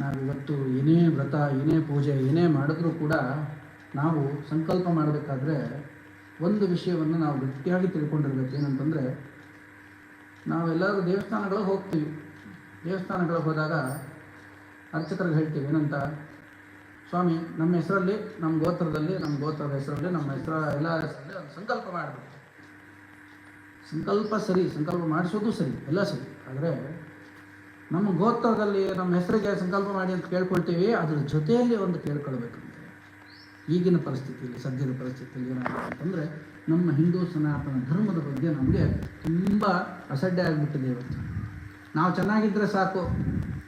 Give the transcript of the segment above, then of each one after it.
ನಾವಿವತ್ತು ಏನೇ ವ್ರತ, ಏನೇ ಪೂಜೆ, ಏನೇ ಮಾಡಿದ್ರೂ ಕೂಡ ನಾವು ಸಂಕಲ್ಪ ಮಾಡಬೇಕಾದ್ರೆ ಒಂದು ವಿಷಯವನ್ನು ನಾವು ಗಟ್ಟಿಯಾಗಿ ತಿಳ್ಕೊಂಡಿರ್ಬೇಕು. ಏನಂತಂದರೆ, ನಾವೆಲ್ಲರೂ ದೇವಸ್ಥಾನಗಳಿಗೆ ಹೋಗ್ತೀವಿ. ದೇವಸ್ಥಾನಗಳಿಗೆ ಹೋದಾಗ ಅರ್ಚಕರಿಗೆ ಹೇಳ್ತೀವಿ ಏನಂತ, ಸ್ವಾಮಿ ನಮ್ಮ ಹೆಸರಲ್ಲಿ, ನಮ್ಮ ಗೋತ್ರದ ಹೆಸರಲ್ಲಿ, ನಮ್ಮ ಎಲ್ಲ ಹೆಸರಲ್ಲಿ ಒಂದು ಸಂಕಲ್ಪ ಮಾಡಬೇಕು. ಸಂಕಲ್ಪ ಸರಿ, ಸಂಕಲ್ಪ ಮಾಡಿಸೋದು ಸರಿ, ಎಲ್ಲ ಸರಿ. ಆದರೆ ನಮ್ಮ ಗೋತ್ರದಲ್ಲಿ ನಮ್ಮ ಹೆಸರಿಗೆ ಸಂಕಲ್ಪ ಮಾಡಿ ಅಂತ ಕೇಳ್ಕೊಳ್ತೀವಿ, ಅದ್ರ ಜೊತೆಯಲ್ಲಿ ಒಂದು ಕೇಳ್ಕೊಳ್ಬೇಕಂತೆ. ಈಗಿನ ಪರಿಸ್ಥಿತಿಯಲ್ಲಿ, ಸದ್ಯದ ಪರಿಸ್ಥಿತಿಯಲ್ಲಿ ಏನಾಗುತ್ತೆ ಅಂತಂದರೆ, ನಮ್ಮ ಹಿಂದೂ ಸನಾತನ ಧರ್ಮದ ಬಗ್ಗೆ ನಮಗೆ ತುಂಬ ಅಸಡ್ಡೆ ಆಗಿಬಿಟ್ಟಿದೆ. ಇವತ್ತು ನಾವು ಚೆನ್ನಾಗಿದ್ದರೆ ಸಾಕು,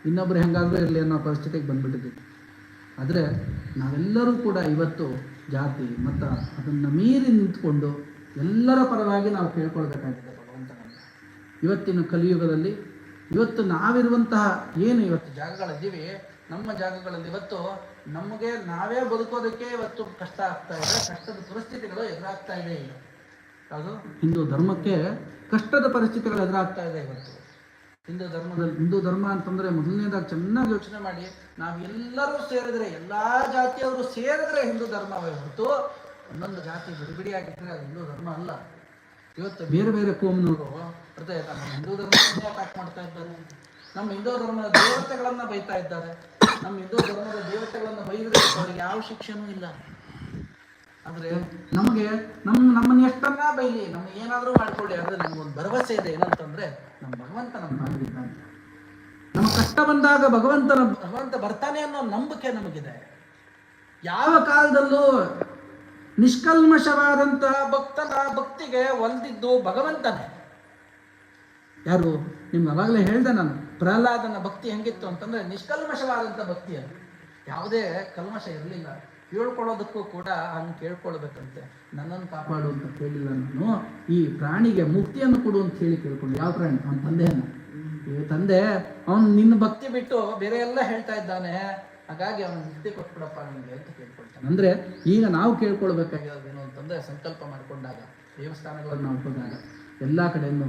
ಇನ್ನೊಬ್ಬರು ಹೆಂಗಾದರೂ ಇರಲಿ ಅನ್ನೋ ಪರಿಸ್ಥಿತಿಗೆ ಬಂದುಬಿಟ್ಟಿದ್ದೀವಿ. ಆದರೆ ನಾವೆಲ್ಲರೂ ಕೂಡ ಇವತ್ತು ಜಾತಿ ಮತ ಅದನ್ನು ಮೀರಿ ನಿಂತ್ಕೊಂಡು ಎಲ್ಲರ ಪರವಾಗಿ ನಾವು ಕೇಳ್ಕೊಳ್ಬೇಕಾಗಿದೆ ಭಗವಂತನನ್ನು. ಇವತ್ತಿನ ಕಲಿಯುಗದಲ್ಲಿ ಇವತ್ತು ನಾವಿರುವಂತಹ ಏನು ಇವತ್ತು ಜಾಗಗಳಿದ್ದೀವಿ, ನಮ್ಮ ಜಾಗಗಳಲ್ಲಿ ಇವತ್ತು ನಮಗೆ ನಾವೇ ಬದುಕೋದಕ್ಕೆ ಇವತ್ತು ಕಷ್ಟ ಆಗ್ತಾ ಇದೆ, ಕಷ್ಟದ ಪರಿಸ್ಥಿತಿಗಳು ಎದುರಾಗ್ತಾ ಇದೆ. ಈಗ ಯಾವುದು ಹಿಂದೂ ಧರ್ಮಕ್ಕೆ ಕಷ್ಟದ ಪರಿಸ್ಥಿತಿಗಳು ಎದುರಾಗ್ತಾ ಇದೆ ಇವತ್ತು. ಹಿಂದೂ ಧರ್ಮ ಅಂತಂದರೆ ಮೊದಲನೇದಾಗಿ ಚೆನ್ನಾಗಿ ಯೋಚನೆ ಮಾಡಿ, ನಾವೆಲ್ಲರೂ ಸೇರಿದ್ರೆ, ಎಲ್ಲ ಜಾತಿಯವರು ಸೇರಿದ್ರೆ ಹಿಂದೂ ಧರ್ಮವೇ ಹೊರತು ಒಂದೊಂದು ಜಾತಿ ಬಿಡಿಬಿಡಿಯಾಗಿದ್ದರೆ ಅದು ಹಿಂದೂ ಧರ್ಮ ಅಲ್ಲ. ಇವತ್ತು ಬೇರೆ ಬೇರೆ ಕೋಮ್ನವರು ಬರ್ತಾ ಇದ್ದಾರೆ, ನಮ್ಮ ಹಿಂದೂ ಧರ್ಮವನ್ನೇ ಅಟ್ಯಾಕ್ ಮಾಡ್ತಾ ಇದ್ದಾರೆ, ನಮ್ಮ ಹಿಂದೂ ಧರ್ಮದ ದೇವತೆಗಳನ್ನು ಬೈತಾ ಇದ್ದಾರೆ. ನಮ್ಮ ಹಿಂದೂ ಧರ್ಮದ ದೇವತೆಗಳನ್ನು ಬೈದರೆ ಅವ್ರಿಗೆ ಯಾವ ಶಿಕ್ಷೆನೂ ಇಲ್ಲ. ಆದರೆ ನಮಗೆ ನಮ್ಮನ್ನು ಎಷ್ಟನ್ನ ಬೈಲಿ, ನಮ್ಗೆ ಏನಾದರೂ ಮಾಡ್ಕೊಳ್ಳಿ, ಆದರೆ ನಮಗೊಂದು ಭರವಸೆ ಇದೆ. ಏನಂತಂದರೆ, ನಮ್ಮ ಭಗವಂತ ನಮ್ಮ ಆಗಿದ್ದಾನೆ. ನಮ್ಮ ಕಷ್ಟ ಬಂದಾಗ ಭಗವಂತ ಬರ್ತಾನೆ ಅನ್ನೋ ನಂಬಿಕೆ ನಮಗಿದೆ. ಯಾವ ಕಾಲದಲ್ಲೂ ನಿಷ್ಕಲ್ಮಶವಾದಂತಹ ಭಕ್ತನ ಭಕ್ತಿಗೆ ಒಲ್ದಿದ್ದು ಭಗವಂತನೇ. ಯಾರು ನಿಮ್ಗೆ ಅವಾಗಲೇ ಹೇಳಿದೆ ನಾನು, ಪ್ರಹ್ಲಾದನ ಭಕ್ತಿ ಹೆಂಗಿತ್ತು ಅಂತಂದರೆ ನಿಷ್ಕಲ್ಮಶವಾದಂಥ ಭಕ್ತಿ. ಅದು ಯಾವುದೇ ಕಲ್ಮಶ ಇರಲಿಲ್ಲ. ಕೇಳ್ಕೊಳ್ಳೋದಕ್ಕೂ ಕೂಡ ಹಂಗೆ ಕೇಳ್ಕೊಳ್ಬೇಕಂತೆ, ನನ್ನನ್ನು ಕಾಪಾಡು ಅಂತ ಕೇಳಿಲ್ಲ ನಾನು, ಈ ಪ್ರಾಣಿಗೆ ಮುಕ್ತಿಯನ್ನು ಕೊಡು ಅಂತ ಹೇಳಿ ಕೇಳ್ಕೊಂಡು. ಯಾವ ಪ್ರಾಣಿ? ಅವನ ತಂದೆಯನ್ನು. ತಂದೆ ಅವನು ನಿನ್ನ ಭಕ್ತಿ ಬಿಟ್ಟು ಬೇರೆ ಎಲ್ಲ ಹೇಳ್ತಾ ಇದ್ದಾನೆ, ಹಾಗಾಗಿ ಅವನು ಮುಕ್ತಿ ಕೊಟ್ಬಿಡಪ್ಪ ನನಗೆ ಅಂತ ಕೇಳ್ಕೊಳ್ತಾನೆ. ಅಂದರೆ ಈಗ ನಾವು ಕೇಳ್ಕೊಳ್ಬೇಕಾಗಿರೋದೇನು ಅಂತಂದರೆ, ಸಂಕಲ್ಪ ಮಾಡಿಕೊಂಡಾಗ, ದೇವಸ್ಥಾನಗಳನ್ನು ನಾವು ಹೋದಾಗ ಎಲ್ಲ ಕಡೆಯೂ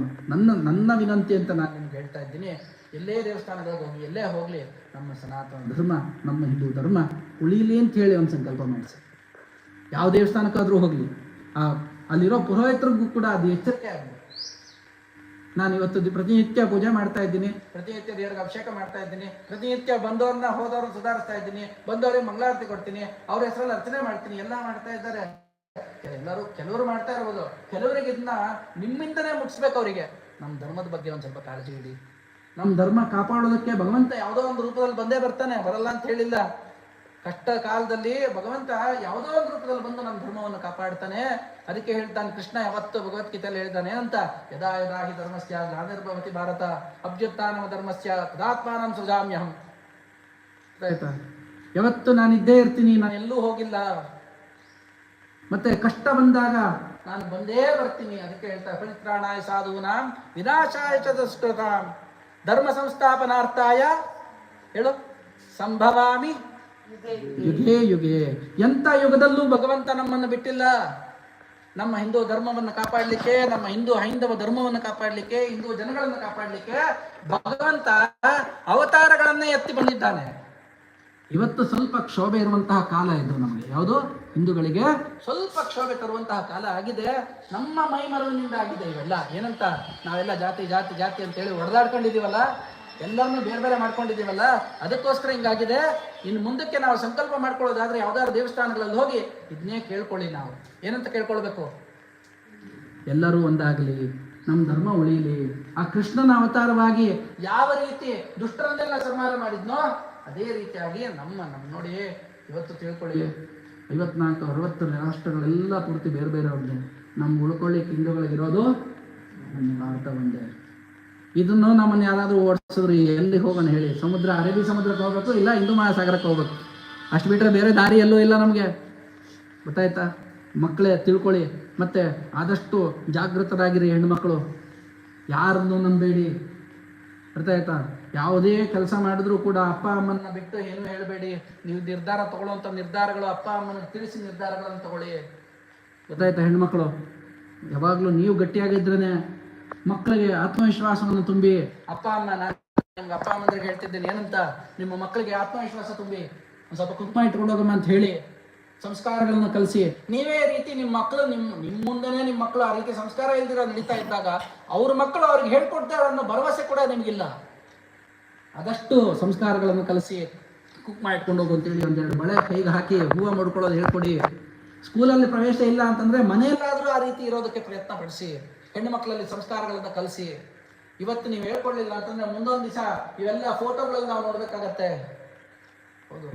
ನನ್ನ ವಿನಂತಿ ಅಂತ ನಾನು ನಿಮ್ಗೆ ಹೇಳ್ತಾ ಇದ್ದೀನಿ, ಎಲ್ಲೇ ದೇವಸ್ಥಾನಗಳಿಗೆ ಹೋಗಿ, ಎಲ್ಲೇ ಹೋಗಲಿ, ನಮ್ಮ ಸನಾತನ ಧರ್ಮ, ನಮ್ಮ ಹಿಂದೂ ಧರ್ಮ ಉಳಿಲಿ ಅಂತ ಹೇಳಿ ಒಂದು ಸಂಕಲ್ಪ ಮಾಡಿಸಿ. ಯಾವ ದೇವಸ್ಥಾನಕ್ಕಾದರೂ ಹೋಗಲಿ, ಅಲ್ಲಿರೋ ಪುರೋಹಿತರಿಗೂ ಕೂಡ ಅದು ಎಚ್ಚರಿಕೆ ಆಗಬೇಕು. ನಾನು ಇವತ್ತು ಪ್ರತಿನಿತ್ಯ ಪೂಜೆ ಮಾಡ್ತಾ ಇದ್ದೀನಿ, ಪ್ರತಿನಿತ್ಯ ದೇವರಿಗೆ ಅಭಿಷೇಕ ಮಾಡ್ತಾ ಇದ್ದೀನಿ, ಪ್ರತಿನಿತ್ಯ ಬಂದವ್ರನ್ನ ಹೋದವ್ರನ್ನ ಸುಧಾರಿಸ್ತಾ ಇದ್ದೀನಿ, ಬಂದವರಿಗೆ ಮಂಗಳಾರತಿ ಕೊಡ್ತೀನಿ, ಅವ್ರ ಹೆಸರಲ್ಲಿ ಅರ್ಚನೆ ಮಾಡ್ತೀನಿ, ಎಲ್ಲ ಮಾಡ್ತಾ ಇದ್ದಾರೆ. ಕೆಲವರು ಮಾಡ್ತಾ ಇರ್ಬೋದು, ಕೆಲವರಿಗೆ ಇದನ್ನ ನಿಮ್ಮಿಂದನೇ ಮುಟ್ಟಿಸ್ಬೇಕು. ಅವರಿಗೆ ನಮ್ಮ ಧರ್ಮದ ಬಗ್ಗೆ ಒಂದು ಸ್ವಲ್ಪ ಕಾಳಜಿ ಇಡಿ. ನಮ್ಮ ಧರ್ಮ ಕಾಪಾಡೋದಕ್ಕೆ ಭಗವಂತ ಯಾವುದೋ ಒಂದು ರೂಪದಲ್ಲಿ ಬಂದೇ ಬರ್ತಾನೆ, ಬರಲ್ಲ ಅಂತ ಹೇಳಿಲ್ಲ. ಕಷ್ಟ ಕಾಲದಲ್ಲಿ ಭಗವಂತ ಯಾವುದೋ ಒಂದು ರೂಪದಲ್ಲಿ ಬಂದು ನಮ್ಮ ಧರ್ಮವನ್ನು ಕಾಪಾಡ್ತಾನೆ. ಅದಕ್ಕೆ ಹೇಳ್ತಾನೆ ಕೃಷ್ಣ, ಯಾವತ್ತು ಭಗವದ್ಗೀತೆಯಲ್ಲಿ ಹೇಳ್ತಾನೆ ಅಂತ, ಯದಾ ಯದಾ ಹಿ ಧರ್ಮಸ್ಯ ಗ್ಲಾನಿರ್ಭವತಿ ಭಾರತ ಅಭ್ಯುತ್ಥಾನಂ ಧರ್ಮಸ್ಯ ತದಾತ್ಮಾನಂ ಸೃಜಾಮ್ಯಹಂ. ಆಯ್ತಾ? ಯಾವತ್ತು ನಾನಿದ್ದೇ ಇರ್ತೀನಿ, ನಾನು ಎಲ್ಲೂ ಹೋಗಿಲ್ಲ. ಮತ್ತೆ ಕಷ್ಟ ಬಂದಾಗ ನಾನು ಬಂದೇ ಬರ್ತೀನಿ. ಅದಕ್ಕೆ ಹೇಳ್ತಾರೆ, ಪರಿತ್ರಾಣಾಯ ಸಾಧೂನಾಂ ವಿನಾಶಾಯ ಚ ದುಷ್ಕೃತಾಂ ಧರ್ಮ ಸಂಸ್ಥಾಪನಾರ್ಥಾಯ ಹೇಳು ಸಂಭವಾಮಿ ಯುಗೇ ಯುಗೇ. ಎಂಥ ಯುಗದಲ್ಲೂ ಭಗವಂತ ನಮ್ಮನ್ನು ಬಿಟ್ಟಿಲ್ಲ. ನಮ್ಮ ಹಿಂದೂ ಧರ್ಮವನ್ನು ಕಾಪಾಡಲಿಕ್ಕೆ, ನಮ್ಮ ಹೈಂದವ ಧರ್ಮವನ್ನು ಕಾಪಾಡಲಿಕ್ಕೆ, ಹಿಂದೂ ಜನಗಳನ್ನು ಕಾಪಾಡಲಿಕ್ಕೆ ಭಗವಂತ ಅವತಾರಗಳನ್ನೇ ಎತ್ತಿ ಬಂದಿದ್ದಾನೆ. ಇವತ್ತು ಸ್ವಲ್ಪ ಕ್ಷೋಭೆ ಇರುವಂತಹ ಕಾಲ ಇದು ನಮಗೆ. ಯಾವುದು? ಹಿಂದೂಗಳಿಗೆ ಸ್ವಲ್ಪ ಕ್ಷೋಭೆ ತರುವಂತಹ ಕಾಲ ಆಗಿದೆ. ನಮ್ಮ ಮೈಮರವಿನಿಂದ ಆಗಿದೆ ಇವೆಲ್ಲ. ಏನಂತ ನಾವೆಲ್ಲ ಜಾತಿ ಜಾತಿ ಜಾತಿ ಅಂತೇಳಿ ಹೊಡೆದಾಡ್ಕೊಂಡಿದ್ದೀವಲ್ಲ, ಎಲ್ಲರನ್ನೂ ಬೇರೆ ಬೇರೆ ಮಾಡ್ಕೊಂಡಿದ್ದೀವಲ್ಲ, ಅದಕ್ಕೋಸ್ಕರ ಹಿಂಗಾಗಿದೆ. ಇನ್ನು ಮುಂದಕ್ಕೆ ನಾವು ಸಂಕಲ್ಪ ಮಾಡ್ಕೊಳ್ಳೋದಾದ್ರೆ ಯಾವ್ದಾದ್ರು ದೇವಸ್ಥಾನಗಳಲ್ಲಿ ಹೋಗಿ ಇದನ್ನೇ ಕೇಳ್ಕೊಳ್ಳಿ. ನಾವು ಏನಂತ ಕೇಳ್ಕೊಳ್ಬೇಕು? ಎಲ್ಲರೂ ಒಂದಾಗಲಿ, ನಮ್ಮ ಧರ್ಮ ಉಳಿಯಲಿ. ಆ ಕೃಷ್ಣನ ಅವತಾರವಾಗಿ ಯಾವ ರೀತಿ ದುಷ್ಟರನ್ನೆಲ್ಲ ಸಂಹಾರ ಮಾಡಿದ್ನೋ ಅದೇ ರೀತಿಯಾಗಿ ನಮ್ಮ ನೋಡಿ, ಇವತ್ತು ತಿಳ್ಕೊಳ್ಳಿ, 54-60 ರಾಷ್ಟ್ರಗಳೆಲ್ಲ ಪೂರ್ತಿ ಬೇರೆ ಬೇರೆ ಅವ್ರದ್ದೇ. ನಮ್ಮ ಉಳ್ಕೊಳ್ಳಿಕ್ಕೆ ಹಿಂದೂಗಳಿಗಿರೋದು ಭಾರತ ಒಂದೇ. ಇದನ್ನು ನಮ್ಮನ್ನು ಯಾರಾದರೂ ಓಡಿಸಿದ್ರು ಎಲ್ಲಿ ಹೋಗೋಣ ಹೇಳಿ? ಅರೇಬಿ ಸಮುದ್ರಕ್ಕೆ ಹೋಗ್ಬೇಕು, ಇಲ್ಲ ಹಿಂದೂ ಮಹಾಸಾಗರಕ್ಕೆ ಹೋಗ್ಬೇಕು. ಅಷ್ಟು ಬಿಟ್ಟರೆ ಬೇರೆ ದಾರಿ ಎಲ್ಲೂ ಇಲ್ಲ ನಮಗೆ. ಗೊತ್ತಾಯ್ತಾ? ಮಕ್ಕಳೇ ತಿಳ್ಕೊಳ್ಳಿ. ಮತ್ತು ಆದಷ್ಟು ಜಾಗೃತರಾಗಿರಿ ಹೆಣ್ಮಕ್ಳು. ಯಾರನ್ನು ನಂಬೇಡಿ. ಅರ್ಥ ಆಯ್ತಾ? ಯಾವುದೇ ಕೆಲಸ ಮಾಡಿದ್ರೂ ಕೂಡ ಅಪ್ಪ ಅಮ್ಮನ ಬಿಟ್ಟು ಏನೂ ಹೇಳಬೇಡಿ. ನೀವು ನಿರ್ಧಾರ ತಗೊಳ್ಳುವಂಥ ನಿರ್ಧಾರಗಳು ಅಪ್ಪ ಅಮ್ಮನ ತಿಳಿಸಿ ನಿರ್ಧಾರಗಳನ್ನು ತಗೊಳ್ಳಿ. ಗೊತ್ತಾಯ್ತಾ? ಹೆಣ್ಮಕ್ಳು ಯಾವಾಗಲೂ ನೀವು ಗಟ್ಟಿಯಾಗಿದ್ರೇ ಮಕ್ಕಳಿಗೆ ಆತ್ಮವಿಶ್ವಾಸವನ್ನು ತುಂಬಿ, ಅಪ್ಪ ಅಮ್ಮ ನಿಮ್ಗೆ ಅಪ್ಪ ಅಮ್ಮಂದ್ರಿಗೆ ಹೇಳ್ತಿದ್ದೇನೆ ಏನಂತ, ನಿಮ್ಮ ಮಕ್ಕಳಿಗೆ ಆತ್ಮವಿಶ್ವಾಸ ತುಂಬಿ ಒಂದು ಸ್ವಲ್ಪ ಕುಂಕುಮ ಇಟ್ಕೊಂಡು ಹೋಗಮ್ಮ ಅಂತ ಹೇಳಿ ಸಂಸ್ಕಾರಗಳನ್ನ ಕಲಿಸಿ. ನೀವೇ ರೀತಿ ನಿಮ್ಮ ಮಕ್ಕಳು ನಿಮ್ಮ ಮುಂದೆನೇ ನಿಮ್ಮ ಮಕ್ಕಳು ಆ ರೀತಿ ಸಂಸ್ಕಾರ ಇಲ್ದಿರೋ ನಡೀತಾ ಇದ್ದಾಗ ಅವ್ರ ಮಕ್ಕಳು ಅವ್ರಿಗೆ ಹೇಳ್ಕೊಡ್ತಾರೆ ಅನ್ನೋ ಭರವಸೆ ಕೂಡ ನಿಮಗಿಲ್ಲ. ಆದಷ್ಟು ಸಂಸ್ಕಾರಗಳನ್ನು ಕಲಿಸಿ ಕುಂಕುಮ ಇಟ್ಕೊಂಡು ಹೋಗು ಅಂತೇಳಿ ಒಂದೆರಡು ಬಳೆ ಕೈಗೆ ಹಾಕಿ ಹೂವು ಮಾಡ್ಕೊಳ್ಳೋದು ಹೇಳ್ಕೊಡಿ. ಸ್ಕೂಲಲ್ಲಿ ಪ್ರವೇಶ ಇಲ್ಲ ಅಂತಂದ್ರೆ ಮನೆಯಲ್ಲಾದರೂ ಆ ರೀತಿ ಇರೋದಕ್ಕೆ ಪ್ರಯತ್ನ ಪಡಿಸಿ. ಹೆಣ್ಣು ಮಕ್ಕಳಲ್ಲಿ ಸಂಸ್ಕಾರಗಳನ್ನು ಕಲಿಸಿ. ಇವತ್ತು ನೀವು ಹೇಳ್ಕೊಡ್ಲಿಲ್ಲ ಅಂತಂದ್ರೆ ಮುಂದೊಂದು ದಿವಸ ಇವೆಲ್ಲ ಫೋಟೋಗಳಲ್ಲಿ ನಾವು ನೋಡ್ಬೇಕಾಗತ್ತೆ. ಹೌದು.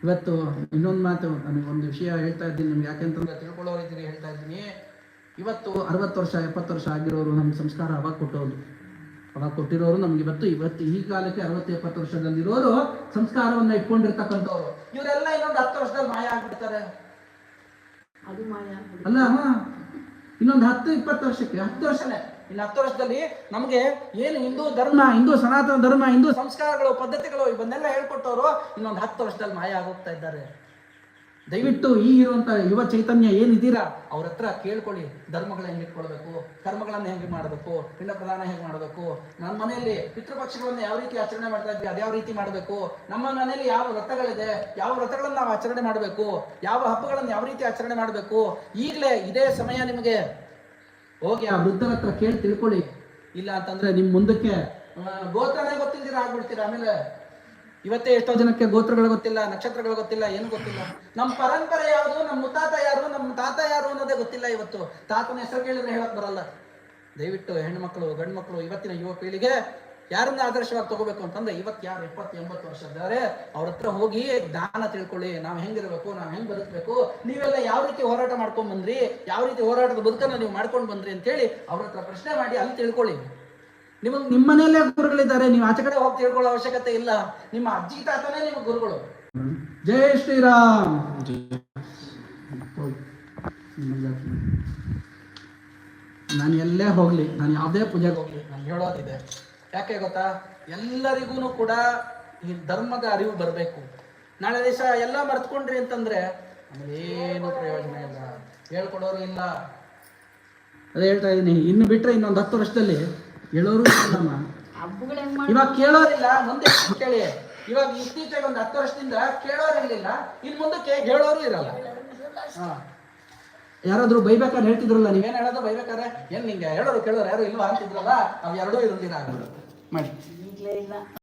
ಇವತ್ತು ಇನ್ನೊಂದು ಮಾತು, ನನಗೆ ಒಂದು ವಿಷಯ ಹೇಳ್ತಾ ಇದ್ದೀನಿ ನಿಮ್ಗೆ, ಯಾಕೆಂತಂದ್ರೆ ತಿಳ್ಕೊಳ್ಳೋ ರೀತಿ ಹೇಳ್ತಾ ಇದ್ದೀನಿ. ಇವತ್ತು 60 ವರ್ಷ 70 ವರ್ಷ ಆಗಿರೋರು ನಮ್ಗೆ ಸಂಸ್ಕಾರ ಅವಾಗ ಕೊಟ್ಟೋರು, ಅವಾಗ ಕೊಟ್ಟಿರೋರು ನಮ್ಗೆ ಇವತ್ತು ಈ ಕಾಲಕ್ಕೆ 60-70 ವರ್ಷದಲ್ಲಿರೋರು ಸಂಸ್ಕಾರವನ್ನ ಇಟ್ಕೊಂಡಿರ್ತಕ್ಕಂಥವ್ರು. ಇವರೆಲ್ಲ ಇನ್ನೊಂದು 10 ವರ್ಷದಲ್ಲಿ ಮಾಯ ಆಗ್ಬಿಡ್ತಾರೆ. ಅದು ಮಾಯ ಅಲ್ಲ, ಇನ್ನೊಂದು 10-20 ವರ್ಷಕ್ಕೆ, 10 ವರ್ಷನೇ, ಇನ್ನು 10 ವರ್ಷದಲ್ಲಿ ನಮಗೆ ಏನು ಹಿಂದೂ ಧರ್ಮ, ಹಿಂದೂ ಸನಾತನ ಧರ್ಮ, ಹಿಂದೂ ಸಂಸ್ಕಾರಗಳು, ಪದ್ಧತಿಗಳು ಇವನ್ನೆಲ್ಲ ಹೇಳ್ಕೊಟ್ಟವರು ಇನ್ನೊಂದು 10 ವರ್ಷದಲ್ಲಿ ಮಾಯ ಆಗೋಗ್ತಾ ಇದ್ದಾರೆ. ದಯವಿಟ್ಟು ಈ ಇರುವಂತ ಯುವ ಚೈತನ್ಯ ಏನಿದ್ದೀರಾ ಅವ್ರ ಹತ್ರ ಕೇಳ್ಕೊಳ್ಳಿ. ಧರ್ಮಗಳನ್ನ ಹೆಂಗೆ ಇಟ್ಕೊಳ್ಬೇಕು, ಕರ್ಮಗಳನ್ನ ಹೆಂಗೆ ಮಾಡಬೇಕು, ಪಿಂಡ ಪ್ರದಾನ ಹೇಗೆ ಮಾಡಬೇಕು, ನಮ್ಮ ಮನೆಯಲ್ಲಿ ಪಿತೃಪಕ್ಷಗಳನ್ನ ಯಾವ ರೀತಿ ಆಚರಣೆ ಮಾಡ್ತಾ ಇದ್ವಿ ಅದ್ಯಾವ ರೀತಿ ಮಾಡಬೇಕು, ನಮ್ಮ ಮನೆಯಲ್ಲಿ ಯಾವ ವ್ರತಗಳಿದೆ, ಯಾವ ವ್ರತಗಳನ್ನ ನಾವು ಆಚರಣೆ ಮಾಡಬೇಕು, ಯಾವ ಹಬ್ಬಗಳನ್ನು ಯಾವ ರೀತಿ ಆಚರಣೆ ಮಾಡಬೇಕು, ಈಗಲೇ ಇದೇ ಸಮಯ ನಿಮಗೆ ಹೋಗಿ ಆ ವೃದ್ಧರ ಹತ್ರ ಕೇಳಿ ತಿಳ್ಕೊಳ್ಳಿ. ಇಲ್ಲ ಅಂತಂದ್ರೆ ನಿಮ್ ಮುಂದಕ್ಕೆ ಗೋತ್ರನೇ ಗೊತ್ತಿಲ್ದಿರ ಆಗ್ಬಿಡ್ತೀರಾ. ಆಮೇಲೆ ಇವತ್ತೇ ಎಷ್ಟೋ ಜನಕ್ಕೆ ಗೋತ್ರಗಳು ಗೊತ್ತಿಲ್ಲ, ನಕ್ಷತ್ರಗಳು ಗೊತ್ತಿಲ್ಲ, ಏನು ಗೊತ್ತಿಲ್ಲ. ನಮ್ಮ ಪರಂಪರೆ ಯಾವುದು, ನಮ್ಮ ಮುತ್ತಾತ ಯಾರು, ನಮ್ಮ ತಾತ ಯಾರು ಅನ್ನೋದೇ ಗೊತ್ತಿಲ್ಲ. ಇವತ್ತು ತಾತನ ಹೆಸರು ಕೇಳಿದ್ರೆ ಹೇಳಕ್ ಬರಲ್ಲ. ದಯವಿಟ್ಟು ಹೆಣ್ಣು ಮಕ್ಕಳು, ಗಂಡು ಮಕ್ಕಳು, ಇವತ್ತಿನ ಯುವ ಪೀಳಿಗೆ ಯಾರನ್ನ ಆದರ್ಶವಾಗಿ ತಗೋಬೇಕು ಅಂತಂದ್ರೆ ಇವತ್ತು ಯಾರು 70-80 ವರ್ಷ ಇದ್ದಾರೆ ಅವ್ರ ಹತ್ರ ಹೋಗಿ ದಾನ ತಿಳ್ಕೊಳ್ಳಿ. ನಾವು ಹೆಂಗಿರ್ಬೇಕು, ನಾವು ಹೆಂಗ್ ಬದುಕಬೇಕು, ನೀವೆಲ್ಲ ಯಾವ ರೀತಿ ಹೋರಾಟ ಮಾಡ್ಕೊಂಡ್ ಬಂದ್ರಿ, ಯಾವ ರೀತಿ ಹೋರಾಟದ ಬದುಕನ್ನ ನೀವು ಮಾಡ್ಕೊಂಡು ಬಂದ್ರಿ ಅಂತೇಳಿ ಅವ್ರ ಹತ್ರ ಪ್ರಶ್ನೆ ಮಾಡಿ ಅಲ್ಲಿ ತಿಳ್ಕೊಳ್ಳಿ. ನಿಮ್ಮ ಮನೆಯಲ್ಲೇ ಗುರುಗಳಿದ್ದಾರೆ, ನೀವು ಆಚೆ ಕಡೆ ಹೋಗಿ ತಿಳ್ಕೊಳ್ಳೋ ಅವಶ್ಯಕತೆ ಇಲ್ಲ. ನಿಮ್ಮ ಅಜ್ಜಿ ತಾತನೇ ನಿಮ್ಮ ಗುರುಗಳು. ಜೈ ಶ್ರೀರಾಮ್. ನಾನು ಎಲ್ಲೇ ಹೋಗ್ಲಿ, ನಾನು ಯಾವುದೇ ಪೂಜೆಗೆ ಹೋಗ್ಲಿ, ನಾನು ಹೇಳೋದಿದೆ. ಯಾಕೆ ಗೊತ್ತಾ, ಎಲ್ಲರಿಗೂ ಕೂಡ ಈ ಧರ್ಮದ ಅರಿವು ಬರಬೇಕು. ನಾಳೆ ದಿವಸ ಎಲ್ಲ ಮರ್ತ್ಕೊಂಡ್ರಿ ಅಂತಂದ್ರೆ ಏನು ಪ್ರಯೋಜನ ಇಲ್ಲ, ಹೇಳ್ಕೊಡೋರು ಇಲ್ಲ. ಅದೇ ಹೇಳ್ತಾ ಇದ್ದೀನಿ, ಇನ್ನು ಬಿಟ್ರೆ ಇನ್ನೊಂದು 10 ವರ್ಷದಲ್ಲಿ ಹೇಳೋರು ಇಲ್ಲಮ್ಮ. ಇವಾಗ ಕೇಳೋರಿಲ್ಲ, ಮುಂದೆ ಕೇಳಿ. ಇವಾಗ ಇತ್ತೀಚೆಗೆ ಒಂದು 10 ವರ್ಷದಿಂದ ಕೇಳೋರು ಇರಲಿಲ್ಲ, ಇನ್ನು ಮುಂದಕ್ಕೆ ಹೇಳೋರು ಇರಲ್ಲ. ಯಾರಾದ್ರೂ ಬೈಬೇಕಾದ್ರೆ ಹೇಳ್ತಿದ್ರಲ್ಲ, ನೀವೇನ್ ಹೇಳೋದು ಬೈಬೇಕಾದ್ರೆ, ಏನ್ ನಿಂಗೆ ಹೇಳೋರು ಕೇಳೋರು ಯಾರು ಇಲ್ವಾ ಅಂತಿದ್ರಲ್ಲ, ಅವ್ ಎರಡೂ ಇರೋದಿಲ್ಲ ಮಾಡಿ.